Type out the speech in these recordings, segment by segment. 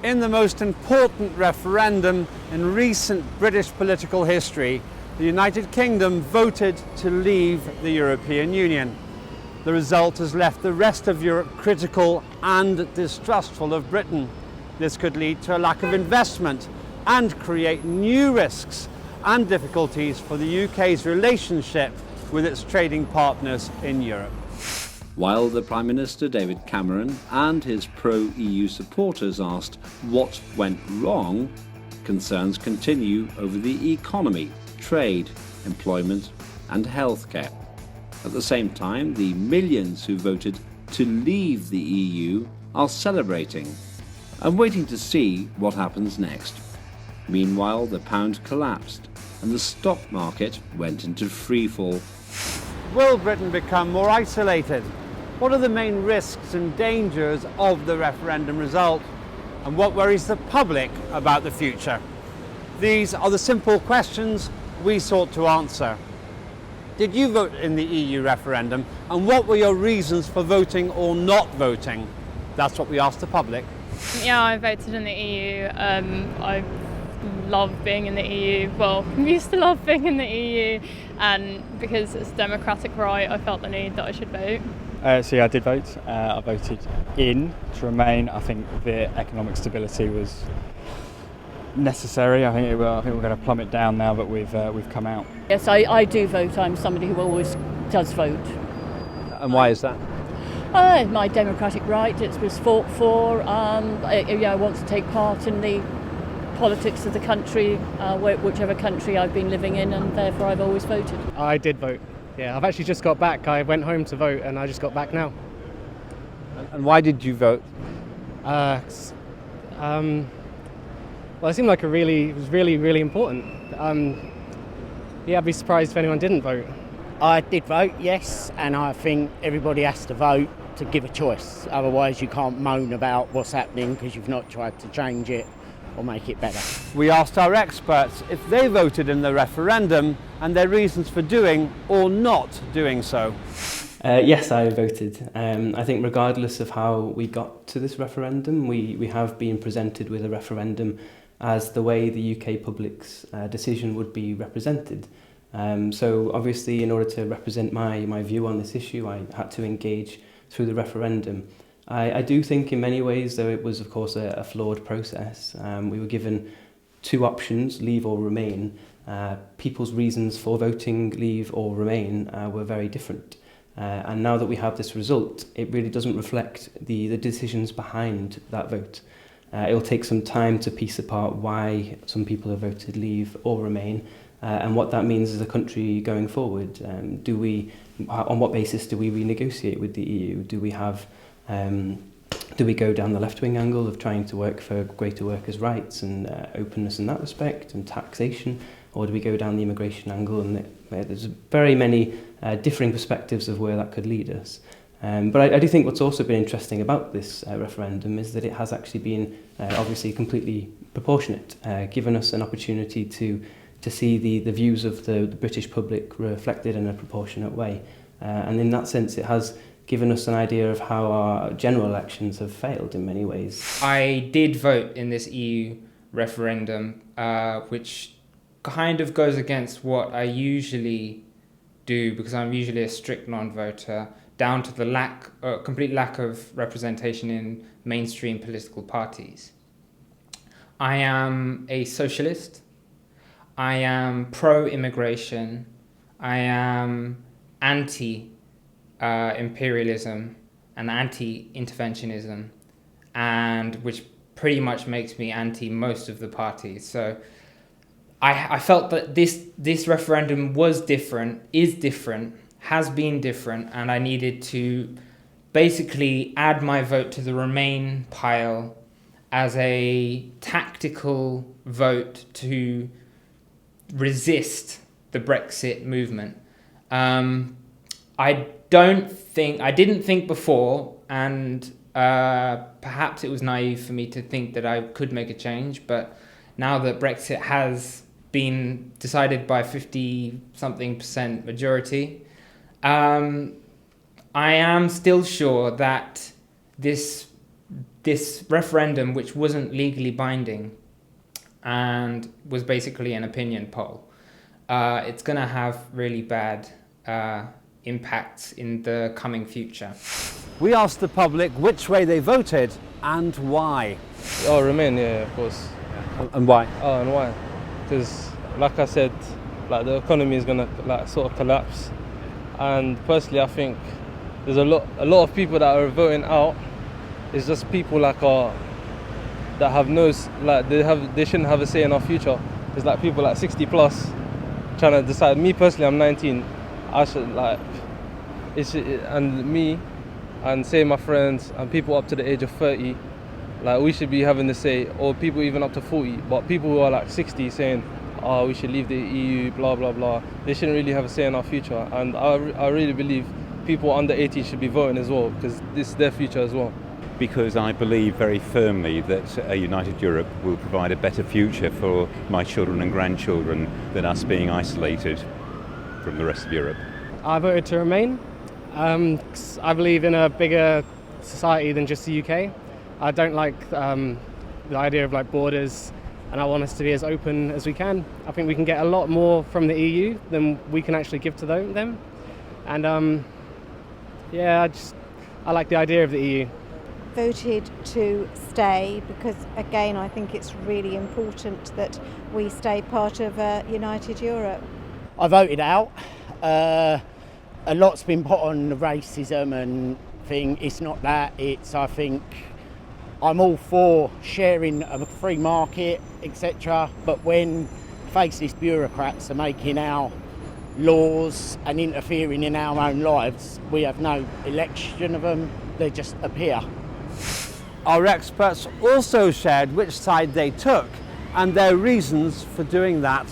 In the most important referendum in recent British political history, the United Kingdom voted to leave the European Union. The result has left the rest of Europe critical and distrustful of Britain. This could lead to a lack of investment and create new risks and difficulties for the UK's relationship with its trading partners in Europe. While the Prime Minister David Cameron and his pro-EU supporters asked what went wrong, concerns continue over the economy, trade, employment and healthcare. At the same time, the millions who voted to leave the EU are celebrating and waiting to see what happens next. Meanwhile, the pound collapsed and the stock market went into freefall. Will Britain become more isolated? What are the main risks and dangers of the referendum result? And what worries the public about the future? These are the simple questions we sought to answer. Did you vote in the EU referendum? And what were your reasons for voting or not voting? That's what we asked the public. Yeah, I voted in the EU. I love being in the EU. Well, I used to love being in the EU. And because it's a democratic right, I felt the need that I should vote. So yeah, I did vote. I voted in to remain. I think the economic stability was necessary. I think we're going to plummet down now that we've come out. Yes, I do vote. I'm somebody who always does vote. And why is that? My democratic right. It was fought for. I want to take part in the politics of the country, whichever country I've been living in, and therefore I've always voted. I did vote. Yeah, I've actually just got back. I went home to vote and I just got back now. And why did you vote? Well, it seemed like it was really important. Yeah, I'd be surprised if anyone didn't vote. I did vote, yes, and I think everybody has to vote to give a choice. Otherwise you can't moan about what's happening because you've not tried to change it or make it better. We asked our experts if they voted in the referendum and their reasons for doing or not doing so. Yes, I voted. I think regardless of how we got to this referendum, we have been presented with a referendum as the way the UK public's decision would be represented. So obviously, in order to represent my view on this issue, I had to engage through the referendum. I do think in many ways, though it was of course a flawed process, we were given two options, leave or remain. People's reasons for voting leave or remain were very different. And now that we have this result, it really doesn't reflect the decisions behind that vote. It'll take some time to piece apart why some people have voted leave or remain, and what that means as a country going forward. On what basis do we renegotiate with the EU? Do we go down the left-wing angle of trying to work for greater workers' rights and openness in that respect and taxation, or do we go down the immigration angle? And there's very many differing perspectives of where that could lead us. But I do think what's also been interesting about this referendum is that it has actually been obviously completely proportionate, given us an opportunity to see the views of the British public reflected in a proportionate way. And in that sense, it has given us an idea of how our general elections have failed in many ways. I did vote in this EU referendum, which kind of goes against what I usually do because I'm usually a strict non-voter, down to the complete lack of representation in mainstream political parties. I am a socialist. I am pro-immigration. I am anti-imperialism and anti-interventionism, and which pretty much makes me anti most of the parties. So I felt that this referendum was different, is different, has been different, and I needed to basically add my vote to the Remain pile as a tactical vote to resist the Brexit movement. I didn't think before, and perhaps it was naive for me to think that I could make a change, but now that Brexit has been decided by 50-something% majority, I am still sure that this this referendum, which wasn't legally binding and was basically an opinion poll, it's going to have really bad impacts in the coming future. We asked the public which way they voted and why. Oh, Remain, yeah, of course. And why? Oh, and why? Because, like I said, like the economy is gonna like sort of collapse, and personally, I think there's a lot of people that are voting out. It's just people like that have no like they shouldn't have a say in our future. It's like people like 60 plus trying to decide. Me personally, I'm 19. I should like and me and say my friends and people up to the age of 30. Like we should be having the say, or people even up to 40. But people who are like 60 saying, "Oh, we should leave the EU," blah blah blah. They shouldn't really have a say in our future. And I really believe people under 80 should be voting as well, because this is their future as well. Because I believe very firmly that a united Europe will provide a better future for my children and grandchildren than us being isolated from the rest of Europe. I voted to Remain. 'Cause I believe in a bigger society than just the UK. I don't like the idea of like borders, and I want us to be as open as we can. I think we can get a lot more from the EU than we can actually give to them. And yeah, I like the idea of the EU. Voted to stay because, again, I think it's really important that we stay part of a united Europe. I voted out. A lot's been put on the racism and thing. It's not that. I think I'm all for sharing a free market, etc. But when faceless bureaucrats are making our laws and interfering in our own lives, we have no election of them. They just appear. Our experts also shared which side they took and their reasons for doing that.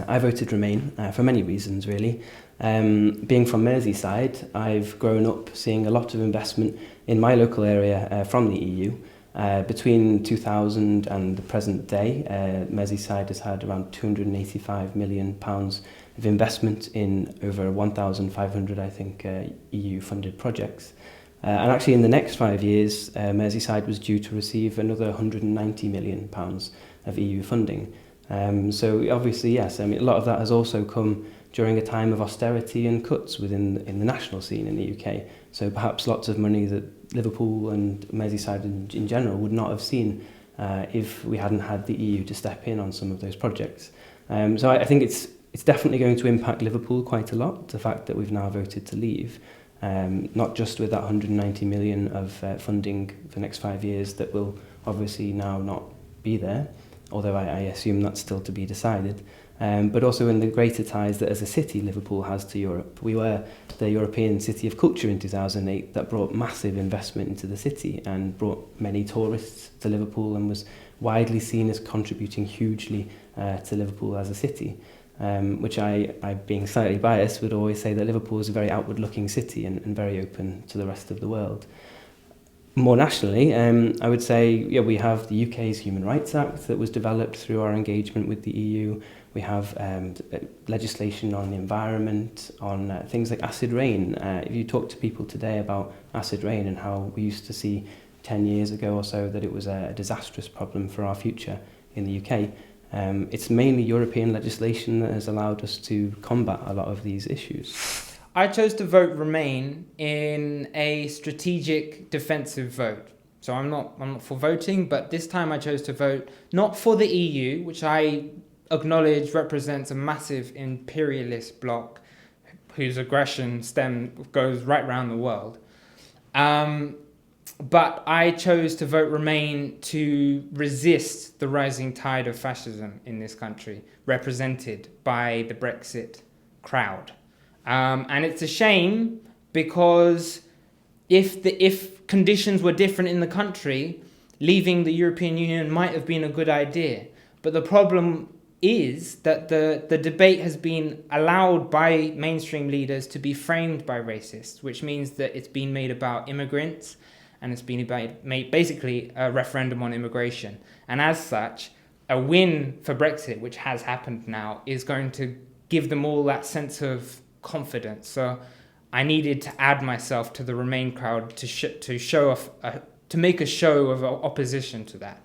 I voted Remain for many reasons, really. Being from Merseyside, I've grown up seeing a lot of investment in my local area from the EU. Between 2000 and the present day, Merseyside has had around £285 million of investment in over 1,500, I think, EU-funded projects. And actually in the next 5 years, Merseyside was due to receive another £190 million of EU funding. So obviously, yes, I mean, a lot of that has also come during a time of austerity and cuts in the national scene in the UK. So perhaps lots of money that Liverpool and Merseyside in general would not have seen if we hadn't had the EU to step in on some of those projects. So I think it's definitely going to impact Liverpool quite a lot, the fact that we've now voted to leave. Not just with that 190 million of funding for the next 5 years that will obviously now not be there, although I assume that's still to be decided, but also in the greater ties that as a city Liverpool has to Europe. We were the European City of Culture in 2008 that brought massive investment into the city and brought many tourists to Liverpool and was widely seen as contributing hugely to Liverpool as a city. Which I, being slightly biased, would always say that Liverpool is a very outward-looking city and very open to the rest of the world. More nationally, I would say we have the UK's Human Rights Act that was developed through our engagement with the EU. We have legislation on the environment, on things like acid rain. If you talk to people today about acid rain and how we used to see 10 years ago or so that it was a disastrous problem for our future in the UK, it's mainly European legislation that has allowed us to combat a lot of these issues. I chose to vote Remain in a strategic defensive vote. So I'm not for voting, but this time I chose to vote not for the EU, which I acknowledge represents a massive imperialist bloc whose aggression goes right around the world. But I chose to vote Remain to resist the rising tide of fascism in this country, represented by the Brexit crowd. And it's a shame because if conditions were different in the country, leaving the European Union might have been a good idea. But the problem is that the debate has been allowed by mainstream leaders to be framed by racists, which means that it's been made about immigrants and it's been made basically a referendum on immigration. And as such, a win for Brexit, which has happened now, is going to give them all that sense of confidence. So I needed to add myself to the Remain crowd to show make a show of opposition to that.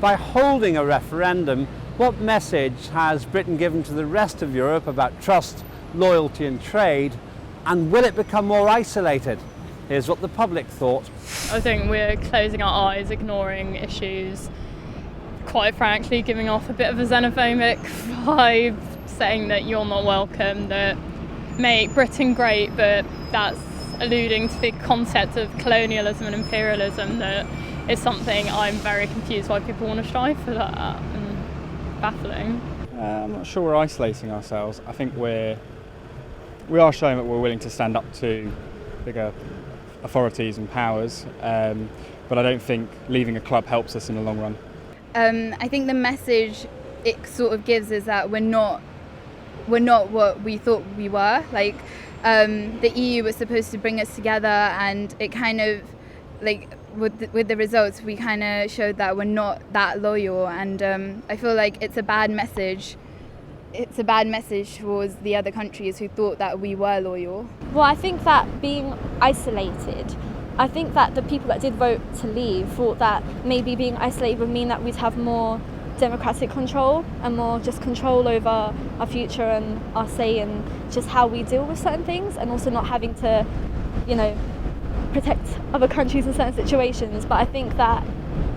By holding a referendum, what message has Britain given to the rest of Europe about trust, loyalty and trade, and will it become more isolated? Here's what the public thought. I think we're closing our eyes, ignoring issues, quite frankly giving off a bit of a xenophobic vibe, saying that you're not welcome, that make Britain great, but that's alluding to the concept of colonialism and imperialism that is something I'm very confused why people want to strive for that and baffling. I'm not sure we're isolating ourselves. I think we are showing that we're willing to stand up to bigger authorities and powers, but I don't think leaving a club helps us in the long run. I think the message it sort of gives is that we're not what we thought we were. Like the EU was supposed to bring us together, and it kind of like with the results we kind of showed that we're not that loyal, and I feel like it's a bad message. It's a bad message towards the other countries who thought that we were loyal. Well, I think that being isolated, I think that the people that did vote to leave thought that maybe being isolated would mean that we'd have more democratic control and more just control over our future and our say and just how we deal with certain things, and also not having to, protect other countries in certain situations. But I think that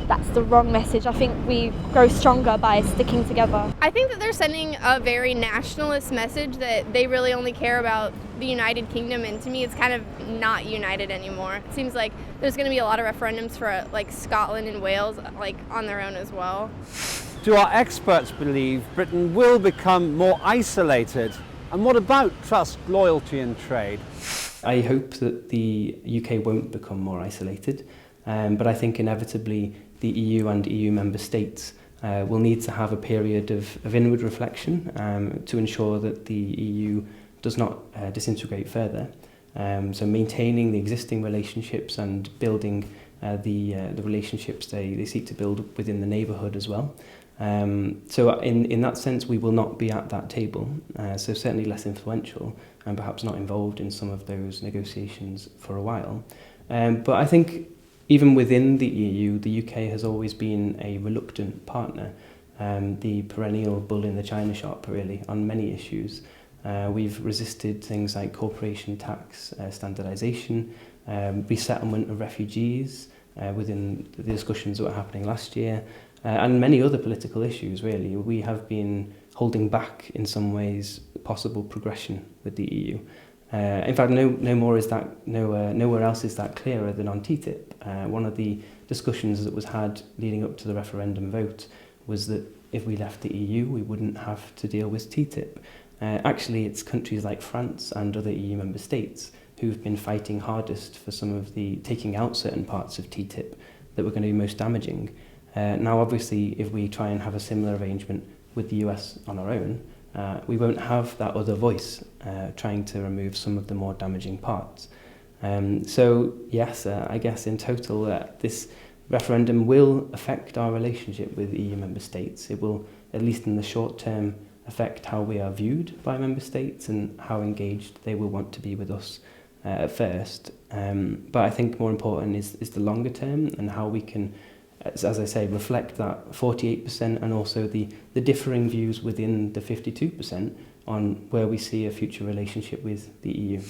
that's the wrong message. I think we grow stronger by sticking together. I think that they're sending a very nationalist message that they really only care about the United Kingdom, and to me it's kind of not united anymore. It seems like there's going to be a lot of referendums for like Scotland and Wales like on their own as well. Do our experts believe Britain will become more isolated? And what about trust, loyalty and trade? I hope that the UK won't become more isolated, but I think inevitably the EU and EU member states will need to have a period of inward reflection to ensure that the EU does not disintegrate further. So maintaining the existing relationships and building the relationships they seek to build within the neighbourhood as well. So in that sense we will not be at that table, so certainly less influential and perhaps not involved in some of those negotiations for a while. But I think even within the EU, the UK has always been a reluctant partner, the perennial bull in the china shop really on many issues. We've resisted things like corporation tax standardisation, resettlement of refugees within the discussions that were happening last year, and many other political issues really. We have been holding back in some ways possible progression with the EU. In fact, nowhere else is that clearer than on TTIP. One of the discussions that was had leading up to the referendum vote was that if we left the EU, we wouldn't have to deal with TTIP. Actually, it's countries like France and other EU member states who've been fighting hardest for some of the taking out certain parts of TTIP that were going to be most damaging. Now, obviously, if we try and have a similar arrangement with the US on our own, we won't have that other voice trying to remove some of the more damaging parts. So, yes, I guess in total, this referendum will affect our relationship with EU member states. It will, at least in the short term, affect how we are viewed by member states and how engaged they will want to be with us at first. But I think more important is the longer term and how we can, as I say, reflect that 48% and also the differing views within the 52% on where we see a future relationship with the EU.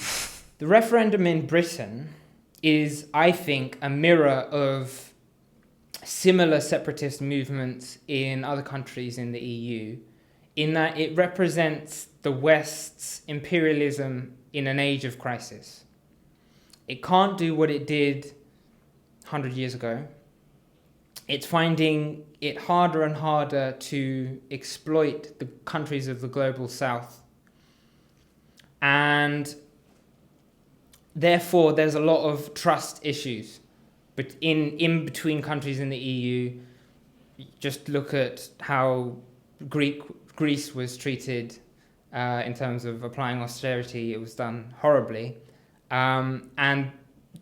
The referendum in Britain is, I think, a mirror of similar separatist movements in other countries in the EU, in that it represents the West's imperialism in an age of crisis. It can't do what it did 100 years ago. It's finding it harder and harder to exploit the countries of the global south. And therefore, there's a lot of trust issues. But in between countries in the EU, just look at how Greece was treated in terms of applying austerity. It was done horribly. And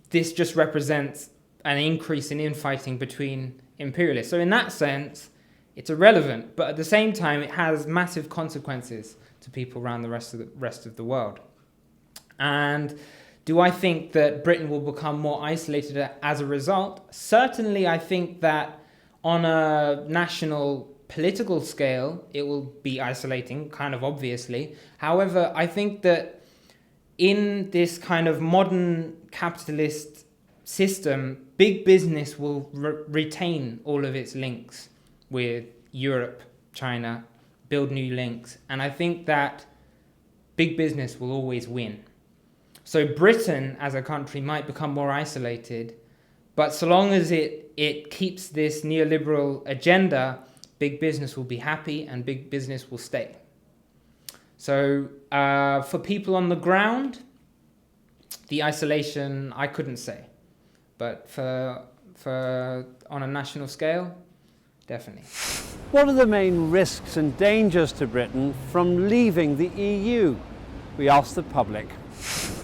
this just represents an increase in infighting between imperialists. So in that sense, it's irrelevant, but at the same time, it has massive consequences to people around the rest of the world. And Do I think that Britain will become more isolated as a result? Certainly, I think that on a national political scale, it will be isolating, kind of obviously. However, I think that in this kind of modern capitalist system, big business will retain all of its links with Europe, China, build new links. And I think that big business will always win. So Britain as a country might become more isolated, but so long as it keeps this neoliberal agenda, big business will be happy and big business will stay. So for people on the ground, the isolation, I couldn't say. But for on a national scale, definitely. What are the main risks and dangers to Britain from leaving the EU? We asked the public.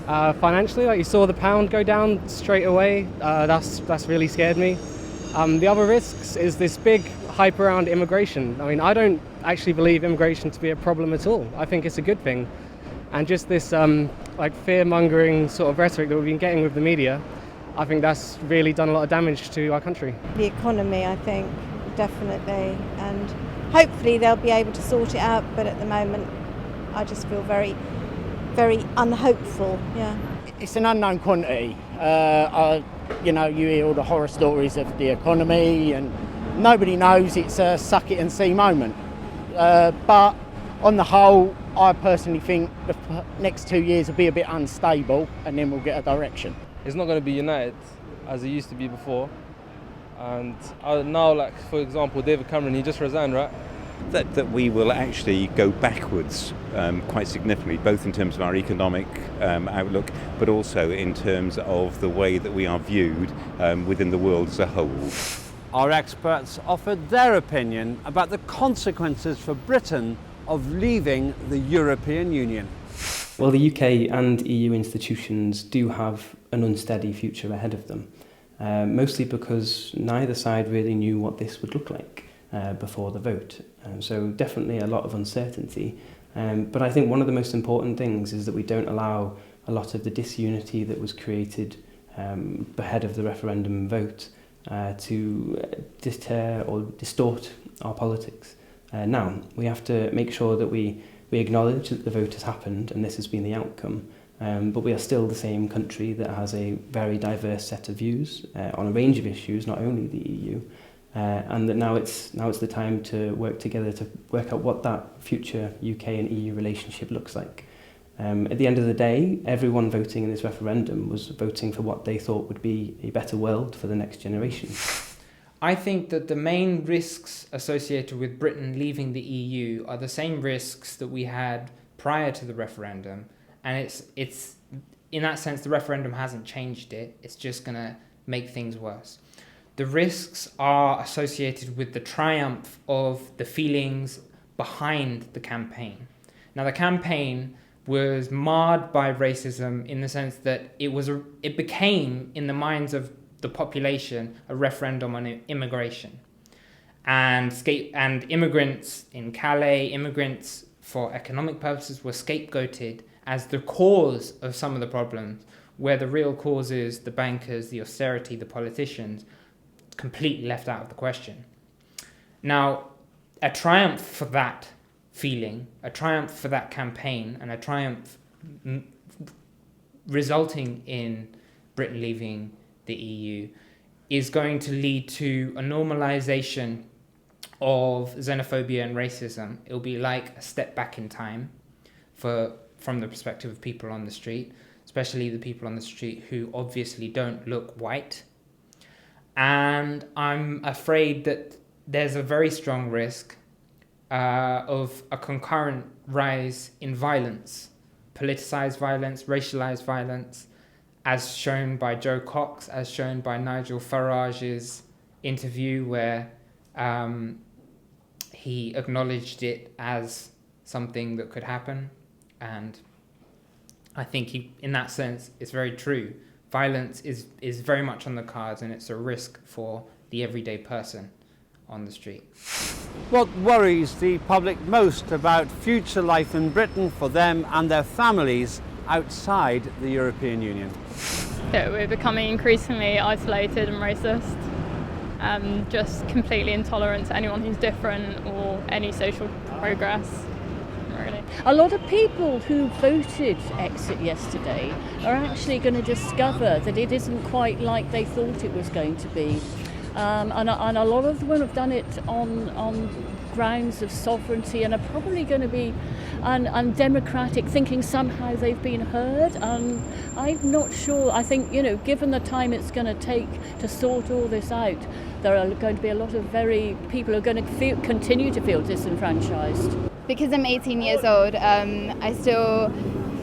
Financially, like you saw the pound go down straight away. That's really scared me. The other risks is this big hype around immigration. I mean, I don't actually believe immigration to be a problem at all. I think it's a good thing. And just this like fear-mongering sort of rhetoric that we've been getting with the media, I think that's really done a lot of damage to our country. The economy, I think, definitely. And hopefully they'll be able to sort it out, but at the moment I just feel very, very unhopeful, yeah. It's an unknown quantity. You know, you hear all the horror stories of the economy and nobody knows. It's a suck it and see moment. But on the whole, I personally think the next 2 years will be a bit unstable and then we'll get a direction. It's not going to be united as it used to be before. And now, like, for example, David Cameron, he just resigned, right? That we will actually go backwards quite significantly, both in terms of our economic outlook, but also in terms of the way that we are viewed within the world as a whole. Our experts offered their opinion about the consequences for Britain of leaving the European Union. Well, the UK and EU institutions do have an unsteady future ahead of them, mostly because neither side really knew what this would look like before the vote. So definitely a lot of uncertainty. But I think one of the most important things is that we don't allow a lot of the disunity that was created ahead of the referendum vote to deter or distort our politics. Now, we have to make sure that we acknowledge that the vote has happened and this has been the outcome, but we are still the same country that has a very diverse set of views on a range of issues, not only the EU, and that now it's the time to work together to work out what that future UK and EU relationship looks like. At the end of the day, everyone voting in this referendum was voting for what they thought would be a better world for the next generation. I think that the main risks associated with Britain leaving the EU are the same risks that we had prior to the referendum, and it's in that sense the referendum hasn't changed it. It's just going to make things worse. The risks are associated with the triumph of the feelings behind the campaign. Now, the campaign was marred by racism in the sense that it became, in the minds of the population, a referendum on immigration. And immigrants in Calais, immigrants for economic purposes, were scapegoated as the cause of some of the problems, where the real causes, the bankers, the austerity, the politicians, completely left out of the question. Now, a triumph for that feeling, a triumph for that campaign, and a triumph resulting in Britain leaving the EU is going to lead to a normalization of xenophobia and racism. It'll be like a step back in time from the perspective of people on the street, especially the people on the street who obviously don't look white. And I'm afraid that there's a very strong risk of a concurrent rise in violence, politicized violence, racialized violence, as shown by Joe Cox, as shown by Nigel Farage's interview where he acknowledged it as something that could happen. And I think in that sense, it's very true. Violence is very much on the cards, and it's a risk for the everyday person on the street. What worries the public most about future life in Britain for them and their families outside the European Union. That we're becoming increasingly isolated and racist, just completely intolerant to anyone who's different or any social progress, really. A lot of people who voted exit yesterday are actually going to discover that it isn't quite like they thought it was going to be. And a lot of them have done it on grounds of sovereignty and are probably going to be undemocratic, thinking somehow they've been heard. I'm not sure. I think, given the time it's going to take to sort all this out, there are going to be a lot of people who are going to continue to feel disenfranchised. Because I'm 18 years old, I still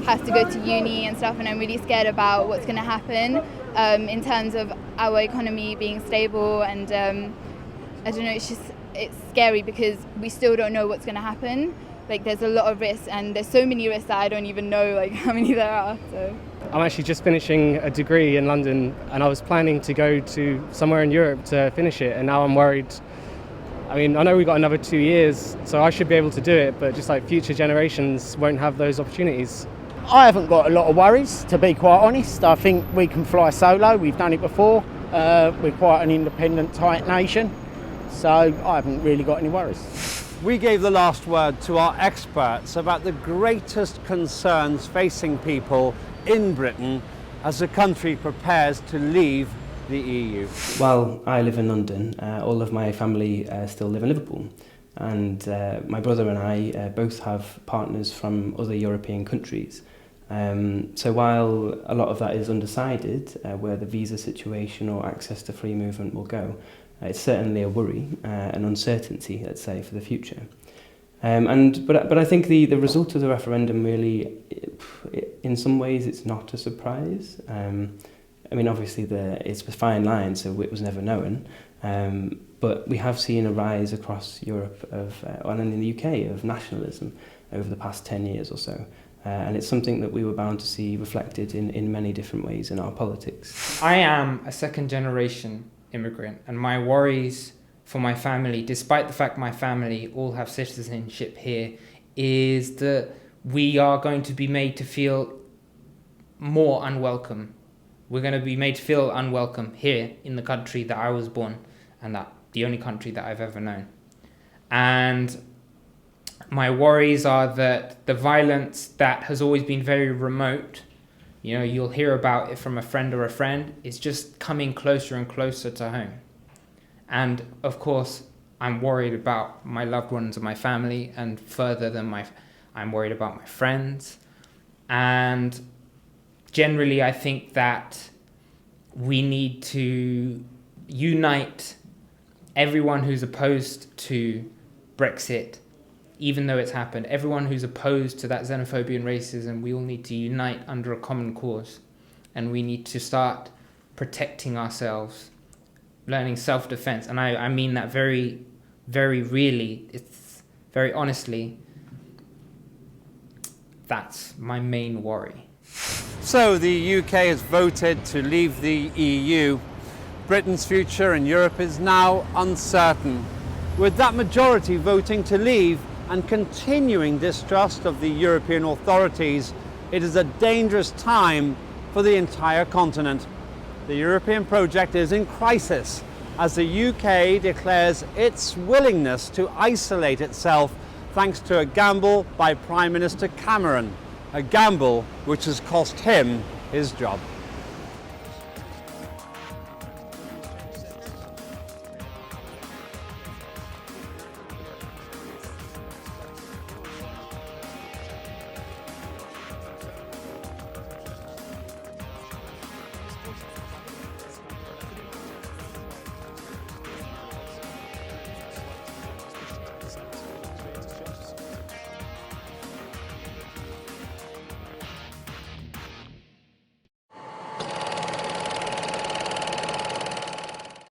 have to go to uni and stuff, and I'm really scared about what's going to happen in terms of our economy being stable, and I don't know, it's scary because we still don't know what's going to happen. Like, there's a lot of risks, and there's so many risks that I don't even know how many there are. So I'm actually just finishing a degree in London, and I was planning to go to somewhere in Europe to finish it, and now I'm worried. I mean, I know we've got another 2 years, so I should be able to do it, but just like future generations won't have those opportunities. I haven't got a lot of worries, to be quite honest. I think we can fly solo. We've done it before. We're quite an independent, tight nation, so I haven't really got any worries. We gave the last word to our experts about the greatest concerns facing people in Britain as the country prepares to leave the EU. Well, I live in London. All of my family still live in Liverpool. And my brother and I both have partners from other European countries. So while a lot of that is undecided, where the visa situation or access to free movement will go, it's certainly a worry, an uncertainty, let's say, for the future. But I think the result of the referendum really, in some ways, it's not a surprise. I mean, obviously, it's a fine line, so it was never known. But we have seen a rise across Europe and in the UK of nationalism over the past 10 years or so. And it's something that we were bound to see reflected in many different ways in our politics. I am a second-generation immigrant, and my worries for my family, despite the fact my family all have citizenship here, is that we are going to be made to feel more unwelcome. We're going to be made to feel unwelcome here in the country that I was born, and that the only country that I've ever known. And my worries are that the violence that has always been very remote, you'll hear about it from a friend or a friend, is just coming closer and closer to home. And of course, I'm worried about my loved ones and my family, and further than I'm worried about my friends. And generally, I think that we need to unite everyone who's opposed to Brexit, even though it's happened. Everyone who's opposed to that xenophobia and racism, we all need to unite under a common cause. And we need to start protecting ourselves, learning self-defense. And I mean that very, very really, it's very honestly, that's my main worry. So the UK has voted to leave the EU. Britain's future in Europe is now uncertain. With that majority voting to leave and continuing distrust of the European authorities, it is a dangerous time for the entire continent. The European project is in crisis as the UK declares its willingness to isolate itself thanks to a gamble by Prime Minister Cameron, a gamble which has cost him his job.